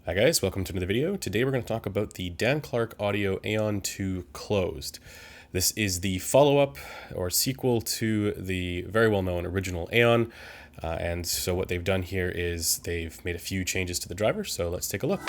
Hi guys, welcome to another video. Today we're going to talk about the Dan Clark Audio Aeon 2 Closed. This is the follow-up or sequel to the very well-known original Aeon. And so what they've done here is they've made a few changes to the driver, so let's take a look.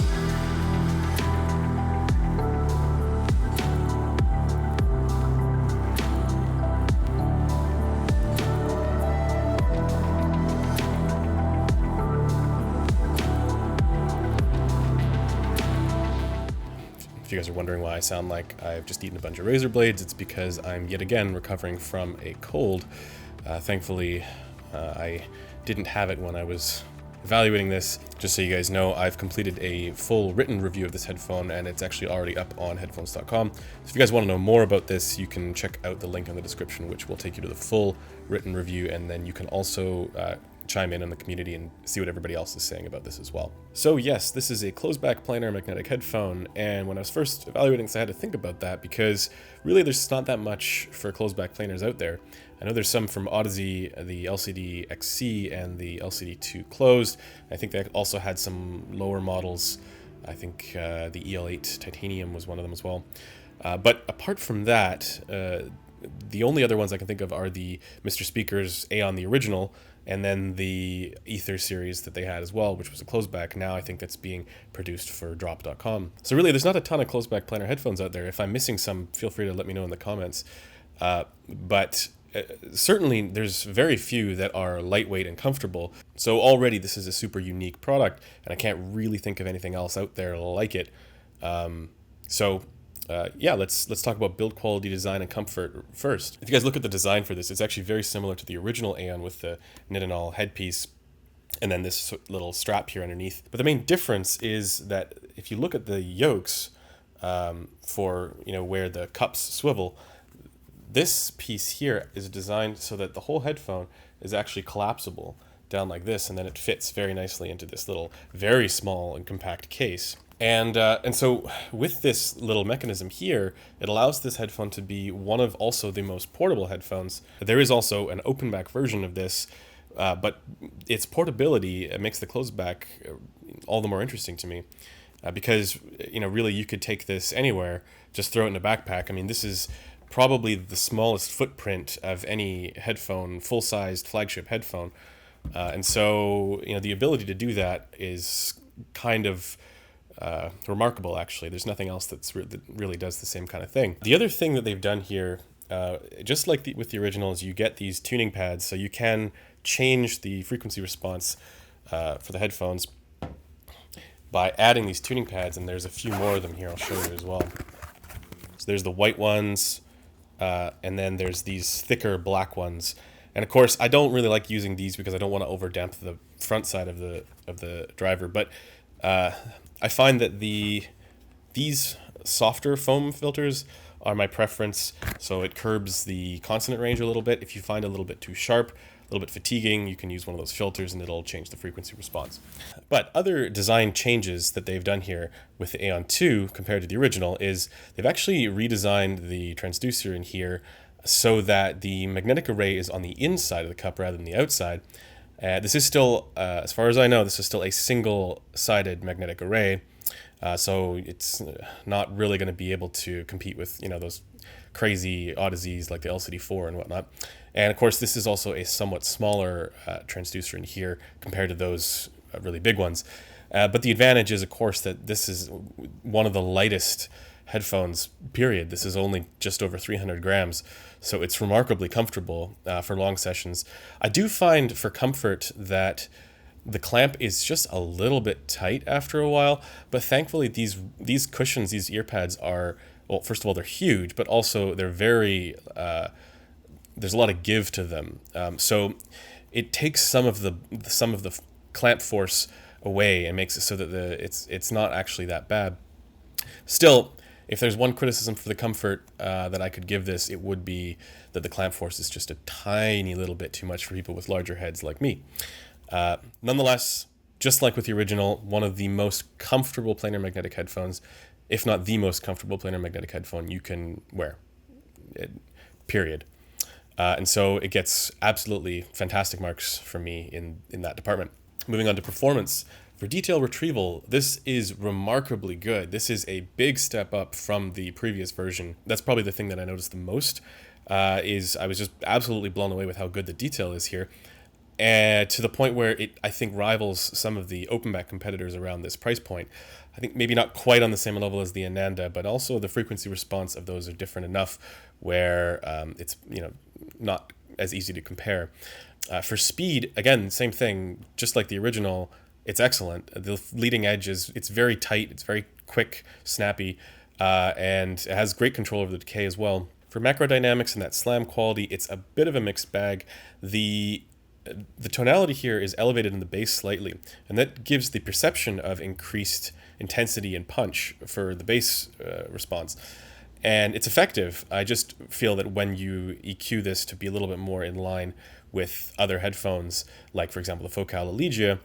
If you guys are wondering why I sound like I've just eaten a bunch of razor blades, it's because I'm yet again recovering from a cold. Thankfully, I didn't have it when I was evaluating this. Just so you guys know, I've completed a full written review of this headphone, and it's actually already up on headphones.com. So if you guys want to know more about this, you can check out the link in the description, which will take you to the full written review, and then you can also chime in the community and see what everybody else is saying about this as well. So yes, this is a closed back planar magnetic headphone, and when I was first evaluating this, I had to think about that because really there's not that much for closed back planars out there. I know there's some from Audeze, the LCD XC and the LCD2 closed. I think they also had some lower models. I think the EL8 Titanium was one of them as well. But apart from that, the only other ones I can think of are the Mr. Speakers Aeon, the original, and then the Ether series that they had as well, which was a closed back. Now I think that's being produced for drop.com. So really, there's not a ton of closed back planar headphones out there. If I'm missing some, feel free to let me know in the comments. Certainly there's very few that are lightweight and comfortable. So already this is a super unique product, and I can't really think of anything else out there like it. Yeah, let's talk about build quality, design, and comfort first. If you guys look at the design for this, it's actually very similar to the original Aeon with the Nitinol headpiece and then this little strap here underneath. But the main difference is that if you look at the yokes for where the cups swivel, this piece here is designed so that the whole headphone is actually collapsible down like this, and then it fits very nicely into this little very small and compact case. And so with this little mechanism here, it allows this headphone to be one of also the most portable headphones. There is also an open back version of this, but its portability makes the closed back all the more interesting to me. Because, really you could take this anywhere, just throw it in a backpack. I mean, this is probably the smallest footprint of any headphone, full-sized flagship headphone. And so, the ability to do that is kind of remarkable, actually. There's nothing else that really does the same kind of thing. The other thing that they've done here, just like with the original, is you get these tuning pads, so you can change the frequency response for the headphones by adding these tuning pads, and there's a few more of them here. I'll show you as well. So there's the white ones, and then there's these thicker black ones. And of course, I don't really like using these because I don't want to overdamp the front side of the driver, but I find that these softer foam filters are my preference, so it curbs the consonant range a little bit. If you find a little bit too sharp, a little bit fatiguing, you can use one of those filters and it'll change the frequency response. But other design changes that they've done here with the Aeon 2 compared to the original is they've actually redesigned the transducer in here so that the magnetic array is on the inside of the cup rather than the outside. This is still, as far as I know, this is still a single-sided magnetic array, so it's not really going to be able to compete with, those crazy Audezes like the LCD4 and whatnot. And of course, this is also a somewhat smaller transducer in here compared to those really big ones. But the advantage is, of course, that this is one of the lightest headphones, period. This is only just over 300 grams, so it's remarkably comfortable for long sessions. I do find for comfort that the clamp is just a little bit tight after a while, but thankfully these cushions, these ear pads are, well, first of all, they're huge, but also they're very, there's a lot of give to them. So it takes some of the clamp force away and makes it so that it's not actually that bad. Still, if there's one criticism for the comfort that I could give this, it would be that the clamp force is just a tiny little bit too much for people with larger heads like me. Nonetheless, just like with the original, one of the most comfortable planar magnetic headphones, if not the most comfortable planar magnetic headphone you can wear, period. And so it gets absolutely fantastic marks from me in that department. Moving on to performance. For detail retrieval, this is remarkably good. This is a big step up from the previous version. That's probably the thing that I noticed the most, is I was just absolutely blown away with how good the detail is here. And to the point where it, I think, rivals some of the open-back competitors around this price point. I think maybe not quite on the same level as the Ananda, but also the frequency response of those are different enough where it's not as easy to compare. For speed, again, same thing, just like the original, it's excellent. The leading edge it's very tight, it's very quick, snappy, and it has great control over the decay as well. For macro dynamics and that slam quality, it's a bit of a mixed bag. The tonality here is elevated in the bass slightly, and that gives the perception of increased intensity and punch for the bass response. And it's effective. I just feel that when you EQ this to be a little bit more in line with other headphones, like for example the Focal Elegia,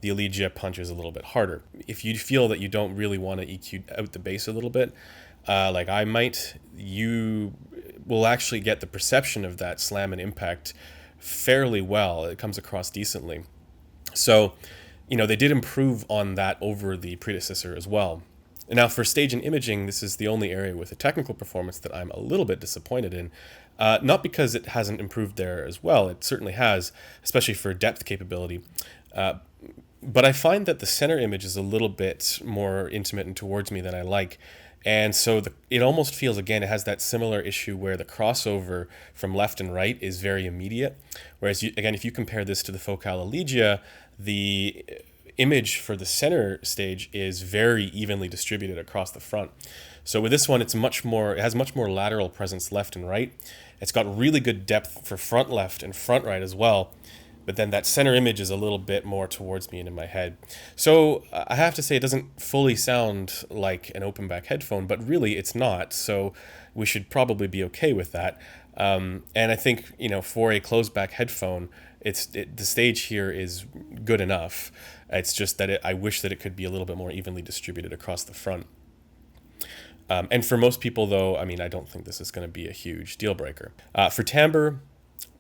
the Elegia punches a little bit harder. If you feel that you don't really want to EQ out the bass a little bit, like I might, you will actually get the perception of that slam and impact fairly well. It comes across decently. So, they did improve on that over the predecessor as well. And now for stage and imaging, this is the only area with a technical performance that I'm a little bit disappointed in. Not because it hasn't improved there as well, it certainly has, especially for depth capability. But I find that the center image is a little bit more intimate and towards me than I like. And so it almost feels, again, it has that similar issue where the crossover from left and right is very immediate. Whereas, if you compare this to the Focal Elegia, the image for the center stage is very evenly distributed across the front. So with this one, it has much more lateral presence left and right. It's got really good depth for front left and front right as well. But then that center image is a little bit more towards me and in my head. So I have to say it doesn't fully sound like an open back headphone, but really it's not. So we should probably be okay with that. And I think, for a closed back headphone, the stage here is good enough. It's just that I wish that it could be a little bit more evenly distributed across the front. And for most people, though, I don't think this is going to be a huge deal breaker. For timbre,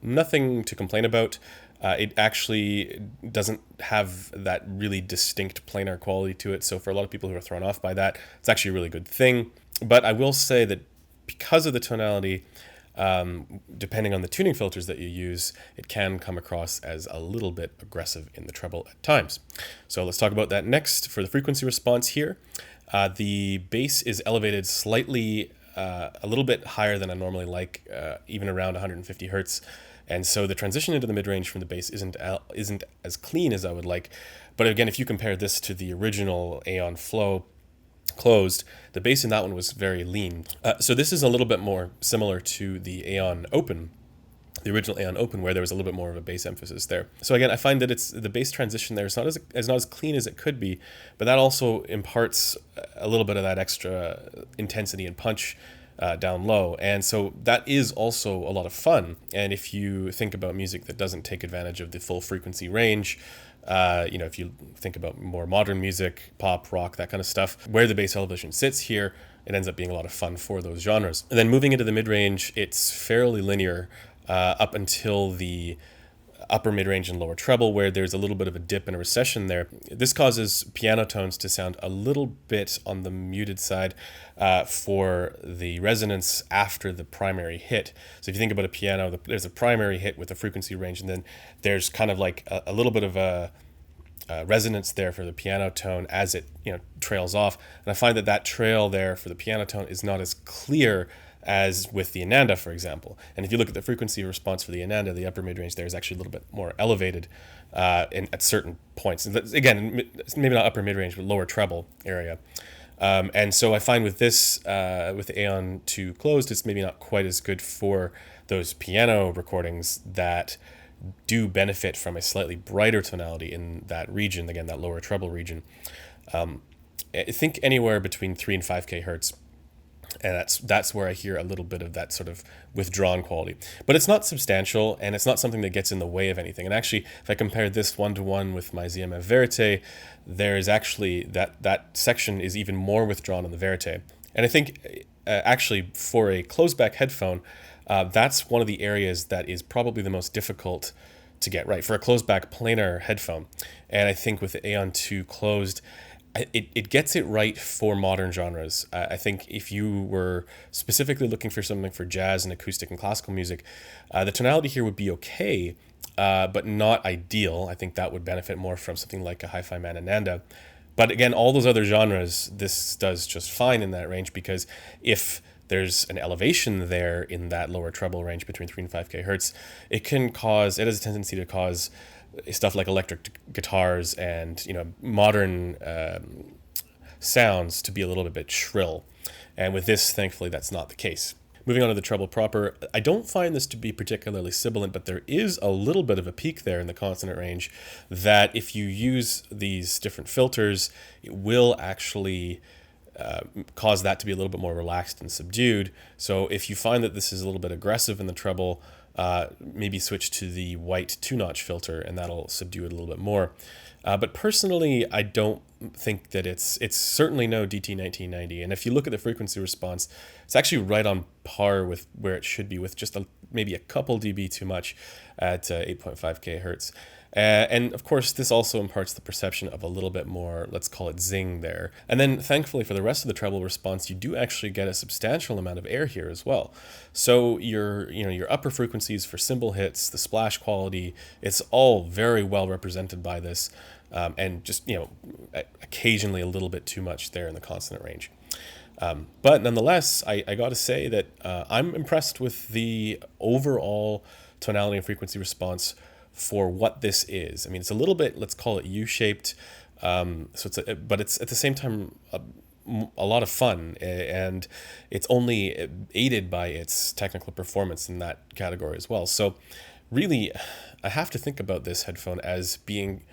nothing to complain about. It actually doesn't have that really distinct planar quality to it. So for a lot of people who are thrown off by that, it's actually a really good thing. But I will say that because of the tonality, depending on the tuning filters that you use, it can come across as a little bit aggressive in the treble at times. So let's talk about that next. For the frequency response here, the bass is elevated slightly, a little bit higher than I normally like, even around 150 hertz. And so the transition into the mid-range from the bass isn't as clean as I would like. But again, if you compare this to the original Aeon Flow closed, the bass in that one was very lean. So this is a little bit more similar to the Aeon Open, the original Aeon Open, where there was a little bit more of a bass emphasis there. So again, I find that the bass transition there is not as clean as it could be, but that also imparts a little bit of that extra intensity and punch down low. And so that is also a lot of fun. And if you think about music that doesn't take advantage of the full frequency range, if you think about more modern music, pop, rock, that kind of stuff, where the bass elevation sits here, it ends up being a lot of fun for those genres. And then moving into the mid-range, it's fairly linear up until the upper mid-range and lower treble, where there's a little bit of a dip and a recession there. This causes piano tones to sound a little bit on the muted side for the resonance after the primary hit. So if you think about a piano, there's a primary hit with a frequency range, and then there's kind of like a little bit of a resonance there for the piano tone as it trails off. And I find that trail there for the piano tone is not as clear as with the Ananda, for example. And if you look at the frequency response for the Ananda, the upper mid-range there is actually a little bit more elevated at certain points. And again, maybe not upper mid-range, but lower treble area. And so I find with this, with the Aeon 2 closed, it's maybe not quite as good for those piano recordings that do benefit from a slightly brighter tonality in that region, again, that lower treble region. I think anywhere between 3 and 5K hertz. And that's where I hear a little bit of that sort of withdrawn quality. But it's not substantial, and it's not something that gets in the way of anything. And actually, if I compare this one-to-one with my ZMF Verite, there is actually that section is even more withdrawn on the Verite. And I think actually for a closed-back headphone, that's one of the areas that is probably the most difficult to get right for a closed back planar headphone. And I think with the Aeon 2 closed, it gets it right for modern genres. I think if you were specifically looking for something for jazz and acoustic and classical music, the tonality here would be okay, but not ideal. I think that would benefit more from something like a Hi-Fi Man Ananda. But again, all those other genres, this does just fine in that range, because if there's an elevation there in that lower treble range between 3 and 5K hertz, it has a tendency to cause stuff like electric guitars and modern sounds to be a little bit shrill. And with this, thankfully, that's not the case. Moving on to the treble proper, I don't find this to be particularly sibilant, but there is a little bit of a peak there in the consonant range that if you use these different filters, it will actually cause that to be a little bit more relaxed and subdued. So if you find that this is a little bit aggressive in the treble, maybe switch to the white 2-notch filter, and that'll subdue it a little bit more. But personally, I don't think that it's certainly no DT1990. And if you look at the frequency response, it's actually right on par with where it should be, with just maybe a couple dB too much at 8.5K hertz. And of course, this also imparts the perception of a little bit more, let's call it zing there. And then thankfully for the rest of the treble response, you do actually get a substantial amount of air here as well. So your upper frequencies for cymbal hits, the splash quality, it's all very well represented by this. And just, occasionally a little bit too much there in the consonant range. But nonetheless, I got to say that I'm impressed with the overall tonality and frequency response for what this is. I mean, it's a little bit, let's call it U-shaped, but it's at the same time a lot of fun, and it's only aided by its technical performance in that category as well. So really, I have to think about this headphone as being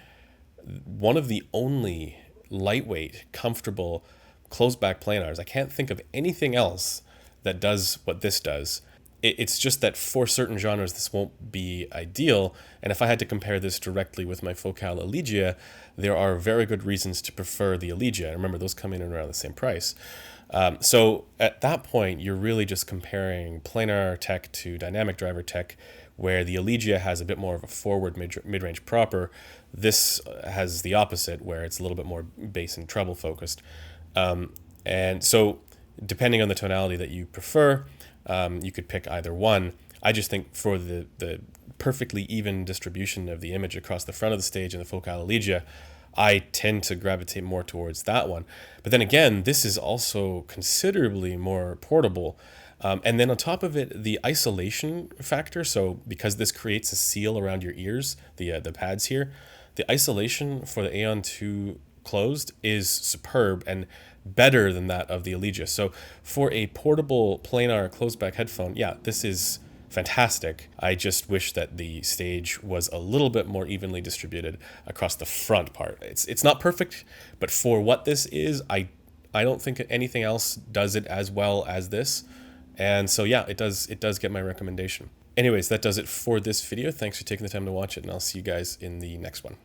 one of the only lightweight, comfortable, closed back planars. I can't think of anything else that does what this does. It's just that for certain genres, this won't be ideal. And if I had to compare this directly with my Focal Elegia, there are very good reasons to prefer the Elegia. And remember, those come in around the same price. So at that point, you're really just comparing planar tech to dynamic driver tech, where the Elegia has a bit more of a forward mid-range proper. This has the opposite, where it's a little bit more bass and treble focused. And so depending on the tonality that you prefer, you could pick either one. I just think for the perfectly even distribution of the image across the front of the stage in the Focal Elegia, I tend to gravitate more towards that one. But then again, this is also considerably more portable. And then on top of it, the isolation factor. So because this creates a seal around your ears, the pads here, the isolation for the Aeon 2 closed is superb and better than that of the Elegia. So for a portable planar closed back headphone, yeah, this is fantastic. I just wish that the stage was a little bit more evenly distributed across the front part. It's not perfect, but for what this is, I don't think anything else does it as well as this. And so yeah, it does get my recommendation. Anyways, that does it for this video. Thanks for taking the time to watch it, and I'll see you guys in the next one.